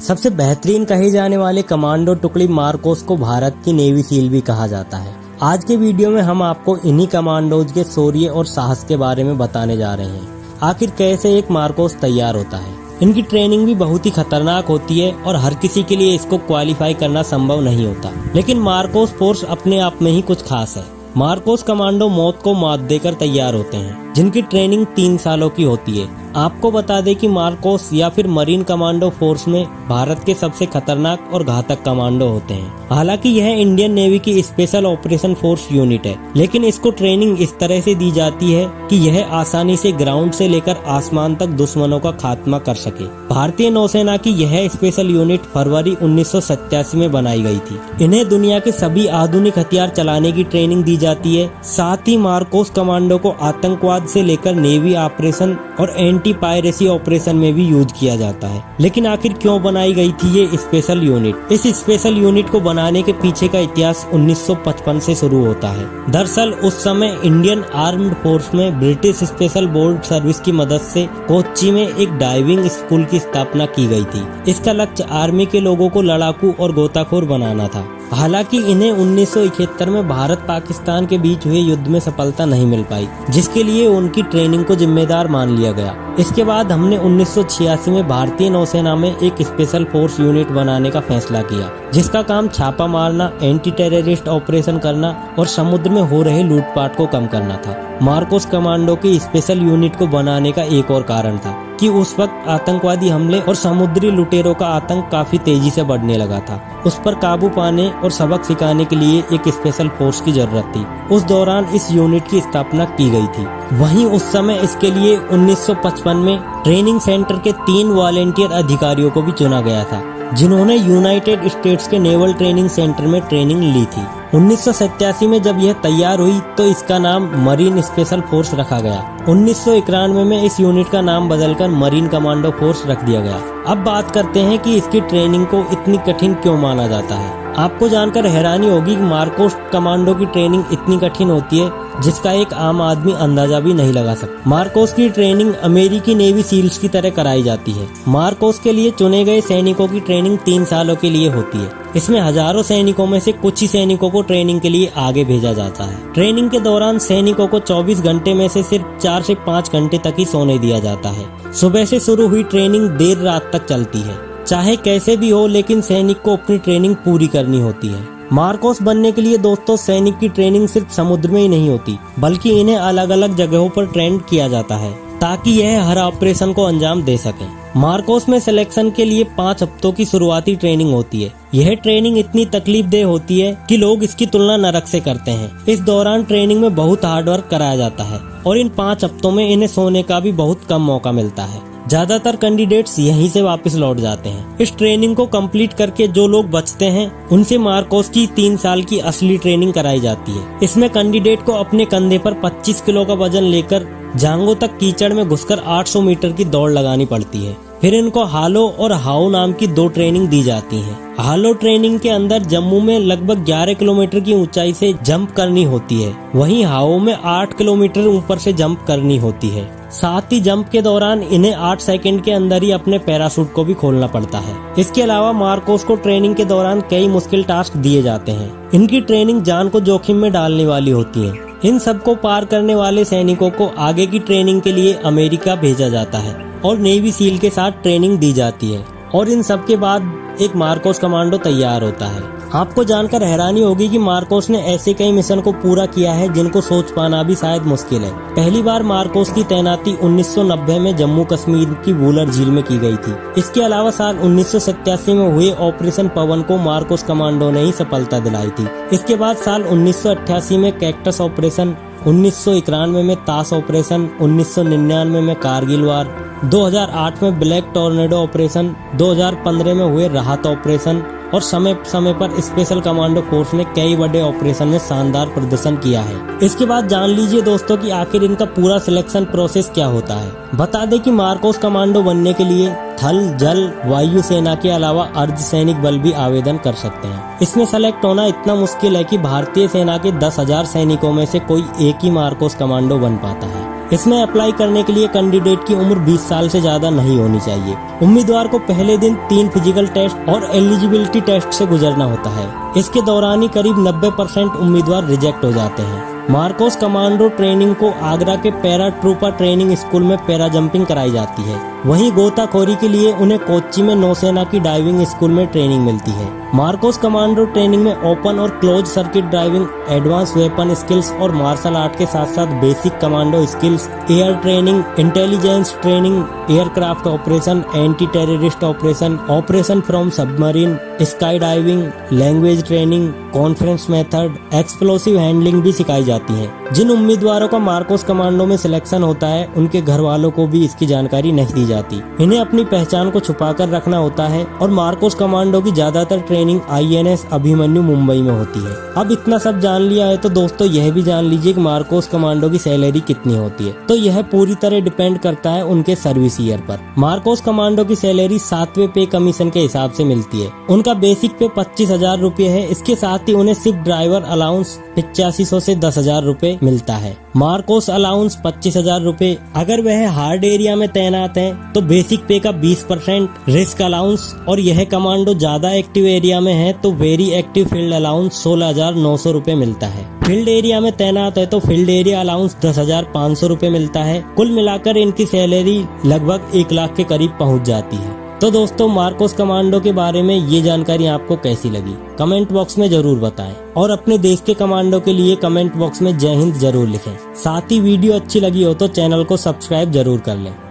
सबसे बेहतरीन कहे जाने वाले कमांडो टुकड़ी मार्कोस को भारत की नेवी सील भी कहा जाता है। आज के वीडियो में हम आपको इन्हीं कमांडोज के शौर्य और साहस के बारे में बताने जा रहे हैं। आखिर कैसे एक मार्कोस तैयार होता है। इनकी ट्रेनिंग भी बहुत ही खतरनाक होती है और हर किसी के लिए इसको क्वालिफाई करना संभव नहीं होता, लेकिन मार्कोस फोर्स अपने आप में ही कुछ खास है। मार्कोस कमांडो मौत को मात देकर तैयार होते हैं, जिनकी ट्रेनिंग 3 सालों की होती है। आपको बता दें कि मार्कोस या फिर मरीन कमांडो फोर्स में भारत के सबसे खतरनाक और घातक कमांडो होते हैं। हालांकि यह इंडियन नेवी की स्पेशल ऑपरेशन फोर्स यूनिट है, लेकिन इसको ट्रेनिंग इस तरह से दी जाती है कि यह आसानी से ग्राउंड से लेकर आसमान तक दुश्मनों का खात्मा कर सके। भारतीय नौसेना की यह स्पेशल यूनिट फरवरी 1987 में बनाई गई थी। इन्हें दुनिया के सभी आधुनिक हथियार चलाने की ट्रेनिंग दी जाती है। साथ ही मार्कोस कमांडो को आतंकवाद से लेकर नेवी ऑपरेशन और एंटी पायरेसी ऑपरेशन में भी यूज किया जाता है। लेकिन आखिर क्यों बनाई गई थी ये स्पेशल यूनिट? इस स्पेशल यूनिट को बनाने के पीछे का इतिहास 1955 से शुरू होता है। दरअसल उस समय इंडियन आर्म्ड फोर्स में ब्रिटिश स्पेशल बोर्ड सर्विस की मदद से कोच्चि में एक डाइविंग स्कूल की स्थापना की गई थी। इसका लक्ष्य आर्मी के लोगों को लड़ाकू और गोताखोर बनाना था। हालांकि इन्हें 1971 में भारत पाकिस्तान के बीच हुए युद्ध में सफलता नहीं मिल पाई, जिसके लिए उनकी ट्रेनिंग को जिम्मेदार मान लिया गया। इसके बाद हमने 1986 में भारतीय नौसेना में एक स्पेशल फोर्स यूनिट बनाने का फैसला किया, जिसका काम छापा मारना, एंटी टेररिस्ट ऑपरेशन करना और समुद्र में हो रहे लूटपाट को कम करना था। मार्कोस कमांडो की स्पेशल यूनिट को बनाने का एक और कारण था कि उस वक्त आतंकवादी हमले और समुद्री लुटेरों का आतंक काफी तेजी से बढ़ने लगा था। उस पर काबू पाने और सबक सिखाने के लिए एक स्पेशल फोर्स की जरूरत थी। उस दौरान इस यूनिट की स्थापना की गई थी। वहीं उस समय इसके लिए 1955 में ट्रेनिंग सेंटर के 3 वॉलेंटियर अधिकारियों को भी चुना गया था, जिन्होंने यूनाइटेड स्टेट्स के नेवल ट्रेनिंग सेंटर में ट्रेनिंग ली थी। 1987 में जब यह तैयार हुई तो इसका नाम मरीन स्पेशल फोर्स रखा गया। 1991 में इस यूनिट का नाम बदलकर मरीन कमांडो फोर्स रख दिया गया। अब बात करते हैं कि इसकी ट्रेनिंग को इतनी कठिन क्यों माना जाता है। आपको जानकर हैरानी होगी कि मार्कोस कमांडो की ट्रेनिंग इतनी कठिन होती है जिसका एक आम आदमी अंदाजा भी नहीं लगा सकता। मार्कोस की ट्रेनिंग अमेरिकी नेवी सील्स की तरह कराई जाती है। मार्कोस के लिए चुने गए सैनिकों की ट्रेनिंग 3 सालों के लिए होती है। इसमें हजारों सैनिकों में से कुछ ही सैनिकों को ट्रेनिंग के लिए आगे भेजा जाता है। ट्रेनिंग के दौरान सैनिकों को 24 घंटे में से सिर्फ 4 से 5 घंटे तक ही सोने दिया जाता है। सुबह से शुरू हुई ट्रेनिंग देर रात तक चलती है। चाहे कैसे भी हो, लेकिन सैनिक को अपनी ट्रेनिंग पूरी करनी होती है। मार्कोस बनने के लिए दोस्तों सैनिक की ट्रेनिंग सिर्फ समुद्र में ही नहीं होती, बल्कि इन्हें अलग अलग जगहों पर ट्रेन किया जाता है ताकि यह हर ऑपरेशन को अंजाम दे सके। मार्कोस में सिलेक्शन के लिए 5 हफ्तों की शुरुआती ट्रेनिंग होती है। यह ट्रेनिंग इतनी तकलीफदेह होती है कि लोग इसकी तुलना नरक से करते हैं। इस दौरान ट्रेनिंग में बहुत हार्ड वर्क कराया जाता है और इन 5 हफ्तों में इन्हें सोने का भी बहुत कम मौका मिलता है। ज्यादातर कैंडिडेट्स यहीं से वापस लौट जाते हैं। इस ट्रेनिंग को कंप्लीट करके जो लोग बचते हैं उनसे मार्कोस की 3 साल की असली ट्रेनिंग कराई जाती है। इसमें कैंडिडेट को अपने कंधे पर 25 किलो का वजन लेकर जांघों तक कीचड़ में घुसकर 800 मीटर की दौड़ लगानी पड़ती है। फिर इनको हालो और हाओ नाम की 2 ट्रेनिंग दी जाती हैं। हालो ट्रेनिंग के अंदर जम्मू में लगभग 11 किलोमीटर की ऊंचाई से जंप करनी होती है, वहीं हाओ में 8 किलोमीटर ऊपर से जंप करनी होती है। साथ ही जंप के दौरान इन्हें 8 सेकंड के अंदर ही अपने पैराशूट को भी खोलना पड़ता है। इसके अलावा मार्कोस को ट्रेनिंग के दौरान कई मुश्किल टास्क दिए जाते हैं। इनकी ट्रेनिंग जान को जोखिम में डालने वाली होती है। इन सबको पार करने वाले सैनिकों को आगे की ट्रेनिंग के लिए अमेरिका भेजा जाता है और नेवी सील के साथ ट्रेनिंग दी जाती है और इन सब के बाद एक मार्कोस कमांडो तैयार होता है। आपको जानकर हैरानी होगी कि मार्कोस ने ऐसे कई मिशन को पूरा किया है जिनको सोच पाना भी शायद मुश्किल है। पहली बार मार्कोस की तैनाती 1990 में जम्मू कश्मीर की वूलर झील में की गई थी। इसके अलावा साल 1987 में हुए ऑपरेशन पवन को मार्कोस कमांडो ने ही सफलता दिलाई थी। इसके बाद साल 1988 में कैक्टस ऑपरेशन, 1991 में ताश ऑपरेशन, 1999 में कारगिल वार, 2008 में ब्लैक टॉर्नेडो ऑपरेशन, 2015 में हुए राहत ऑपरेशन और समय समय पर स्पेशल कमांडो फोर्स ने कई बड़े ऑपरेशन में शानदार प्रदर्शन किया है। इसके बाद जान लीजिए दोस्तों कि आखिर इनका पूरा सिलेक्शन प्रोसेस क्या होता है। बता दें कि मार्कोस कमांडो बनने के लिए थल, जल, वायु सेना के अलावा अर्धसैनिक बल भी आवेदन कर सकते हैं। इसमें सेलेक्ट होना इतना मुश्किल है कि भारतीय सेना के 10,000 सैनिकों में से कोई एक ही मार्कोस कमांडो बन पाता है। इसमें अप्लाई करने के लिए कैंडिडेट की उम्र 20 साल से ज्यादा नहीं होनी चाहिए। उम्मीदवार को पहले दिन 3 फिजिकल टेस्ट और एलिजिबिलिटी टेस्ट से गुजरना होता है। इसके दौरान ही करीब 90% उम्मीदवार रिजेक्ट हो जाते हैं। मार्कोस कमांडो ट्रेनिंग को आगरा के पैरा ट्रूपर ट्रेनिंग स्कूल में पैरा जंपिंग कराई जाती है। वहीं गोताखोरी के लिए उन्हें कोच्चि में नौसेना की डाइविंग स्कूल में ट्रेनिंग मिलती है। मार्कोस कमांडो ट्रेनिंग में ओपन और close circuit driving, advance weapon skills और मार्शल आर्ट के साथ साथ basic commando skills, air training, intelligence training, aircraft operation, anti terrorist operation, operation from submarine, sky diving, language training, conference method, explosive handling भी सिखाई जाती है। जिन उम्मीदवारों का मार्कोस कमांडो में सिलेक्शन होता है उनके घर वालों को भी इसकी जानकारी नहीं दी जाती। इन्हें अपनी पहचान को छुपाकर रखना होता है और मार्कोस कमांडो की ज्यादातर ट्रेनिंग INS अभिमन्यु मुंबई में होती है। अब इतना सब जान लिया है तो दोस्तों यह भी जान लीजिए कि मार्कोस कमांडो की सैलरी कितनी होती है। तो यह पूरी तरह डिपेंड करता है उनके सर्विस ईयर पर। मार्कोस कमांडो की सैलरी 7वें पे कमीशन के हिसाब से मिलती है। उनका बेसिक पे 25,000 रूपए है। इसके साथ ही उन्हें सिर्फ ड्राइवर अलाउंस 8500 से 10,000 रूपए मिलता है। मार्कोस अलाउंस 25,000 रूपए। अगर वह हार्ड एरिया में तैनात हैं तो बेसिक पे का 20% रिस्क अलाउंस, और यह कमांडो ज्यादा एक्टिव एरिया में है तो वेरी एक्टिव फील्ड अलाउंस 16,900 रूपए मिलता है। फील्ड एरिया में तैनात है तो फील्ड एरिया अलाउंस 10,500 रूपए मिलता है। कुल मिलाकर इनकी सैलरी लगभग 1 लाख के करीब पहुंच जाती है। तो दोस्तों मार्कोस कमांडो के बारे में ये जानकारी आपको कैसी लगी कमेंट बॉक्स में जरूर बताएं, और अपने देश के कमांडो के लिए कमेंट बॉक्स में जय हिंद जरूर लिखें। साथ ही वीडियो अच्छी लगी हो तो चैनल को सब्सक्राइब जरूर कर लें।